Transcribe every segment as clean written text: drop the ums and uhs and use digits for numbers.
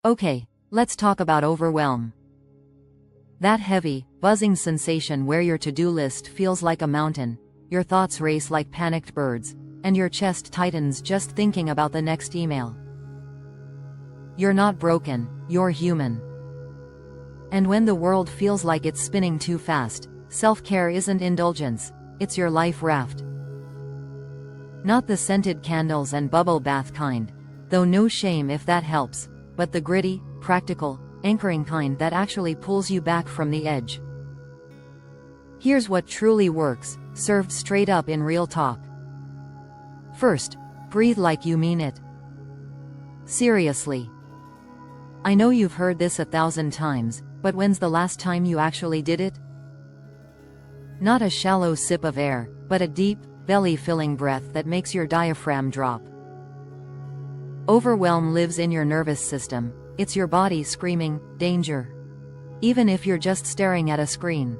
Okay, let's talk about overwhelm. That heavy, buzzing sensation where your to-do list feels like a mountain, your thoughts race like panicked birds, and your chest tightens just thinking about the next email. You're not broken, you're human. And when the world feels like it's spinning too fast, self-care isn't indulgence, it's your life raft. Not the scented candles and bubble bath kind, though no shame if that helps, but the gritty, practical, anchoring kind that actually pulls you back from the edge. Here's what truly works, served straight up in real talk. First, breathe like you mean it. Seriously. I know you've heard this 1,000 times, but when's the last time you actually did it? Not a shallow sip of air, but a deep, belly-filling breath that makes your diaphragm drop. Overwhelm lives in your nervous system, it's your body screaming, danger. Even if you're just staring at a screen.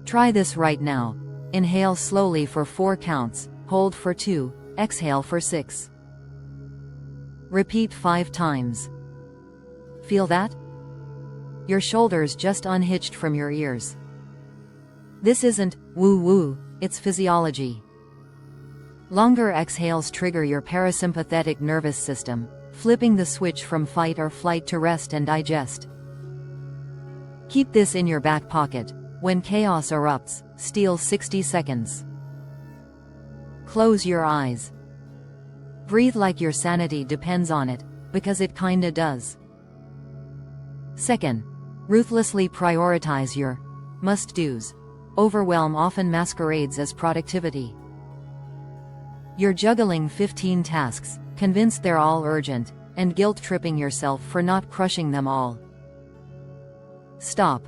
Try this right now. Inhale slowly for 4 counts, hold for 2, exhale for 6. Repeat 5 times. Feel that? Your shoulders just unhitched from your ears. This isn't woo-woo, it's physiology. Longer exhales trigger your parasympathetic nervous system, flipping the switch from fight or flight to rest and digest. Keep this in your back pocket. When chaos erupts, steal 60 seconds. Close your eyes. Breathe like your sanity depends on it, because it kinda does. Second, ruthlessly prioritize your must-dos. Overwhelm often masquerades as productivity. You're juggling 15 tasks, convinced they're all urgent, and guilt-tripping yourself for not crushing them all. Stop.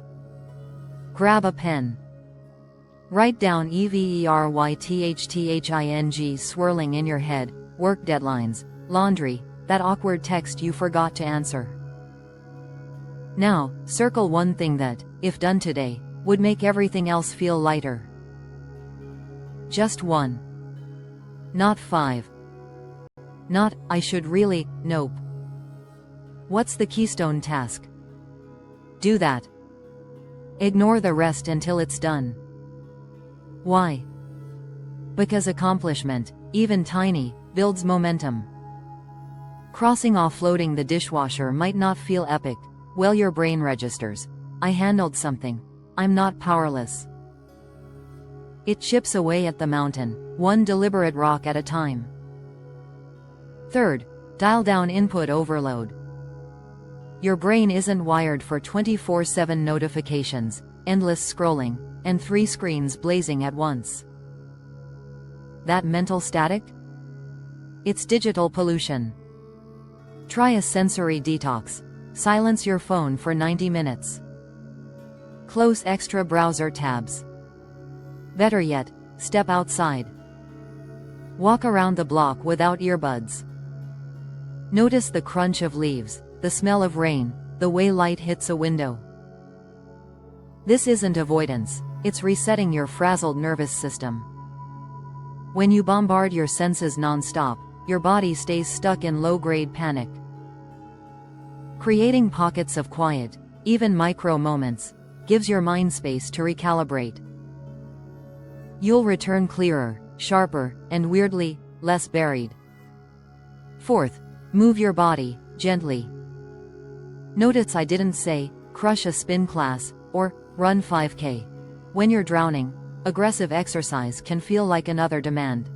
Grab a pen. Write down everything swirling in your head, work deadlines, laundry, that awkward text you forgot to answer. Now, circle one thing that, if done today, would make everything else feel lighter. Just one. Not 5. Not, I should really, nope. What's the keystone task? Do that. Ignore the rest until it's done. Why? Because accomplishment, even tiny, builds momentum. Crossing off loading the dishwasher might not feel epic. Well, your brain registers, I handled something. I'm not powerless. It chips away at the mountain, one deliberate rock at a time. Third, dial down input overload. Your brain isn't wired for 24/7 notifications, endless scrolling, and 3 screens blazing at once. That mental static? It's digital pollution. Try a sensory detox. Silence your phone for 90 minutes. Close extra browser tabs. Better yet, step outside. Walk around the block without earbuds. Notice the crunch of leaves, the smell of rain, the way light hits a window. This isn't avoidance, it's resetting your frazzled nervous system. When you bombard your senses non-stop, your body stays stuck in low-grade panic. Creating pockets of quiet, even micro moments, gives your mind space to recalibrate. You'll return clearer, sharper, and weirdly, less buried. Fourth, move your body, gently. Notice I didn't say, crush a spin class, or run 5K. When you're drowning, aggressive exercise can feel like another demand.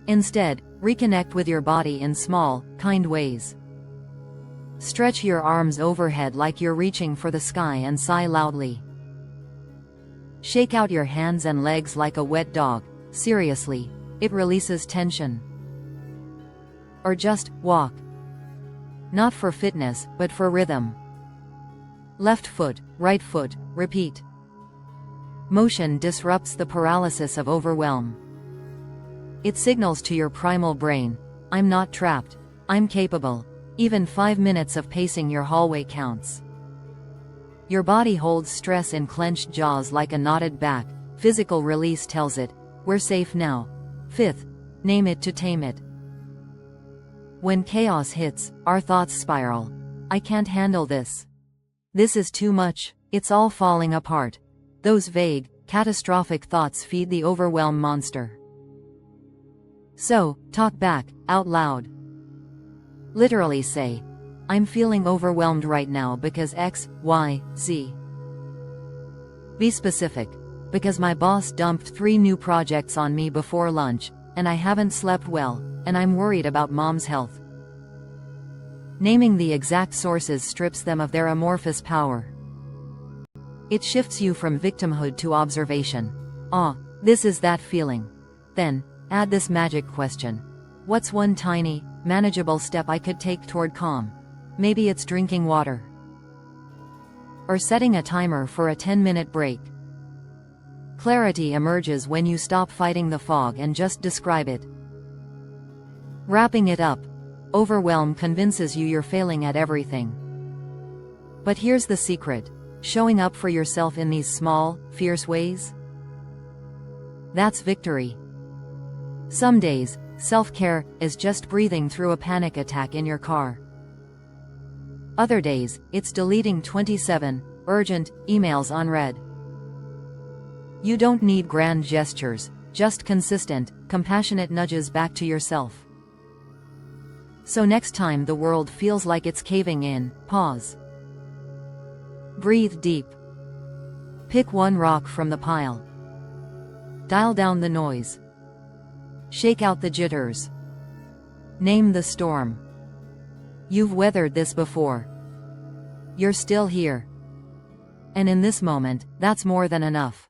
Instead, reconnect with your body in small, kind ways. Stretch your arms overhead like you're reaching for the sky and sigh loudly. Shake out your hands and legs like a wet dog. Seriously, it releases tension. Or just walk. Not for fitness, but for rhythm. Left foot, right foot, repeat. Motion disrupts the paralysis of overwhelm. It signals to your primal brain, I'm not trapped, I'm capable. Even 5 minutes of pacing your hallway counts. Your body holds stress in clenched jaws like a knotted back. Physical release tells it, we're safe now. Fifth, name it to tame it. When chaos hits, our thoughts spiral. I can't handle this. This is too much, it's all falling apart. Those vague, catastrophic thoughts feed the overwhelm monster. So, talk back, out loud. Literally say, I'm feeling overwhelmed right now because X, Y, Z. Be specific. Because my boss dumped 3 new projects on me before lunch, and I haven't slept well, and I'm worried about mom's health. Naming the exact sources strips them of their amorphous power. It shifts you from victimhood to observation. This is that feeling. Then, add this magic question. What's one tiny, manageable step I could take toward calm? Maybe it's drinking water. Or setting a timer for a 10-minute break. Clarity emerges when you stop fighting the fog and just describe it. Wrapping it up, overwhelm convinces you you're failing at everything. But here's the secret: showing up for yourself in these small, fierce ways. That's victory. Some days, self-care is just breathing through a panic attack in your car. Other days, it's deleting 27 urgent emails unread. You don't need grand gestures, just consistent, compassionate nudges back to yourself. So next time the world feels like it's caving in, pause. Breathe deep. Pick one rock from the pile. Dial down the noise. Shake out the jitters. Name the storm. You've weathered this before. You're still here. And in this moment, that's more than enough.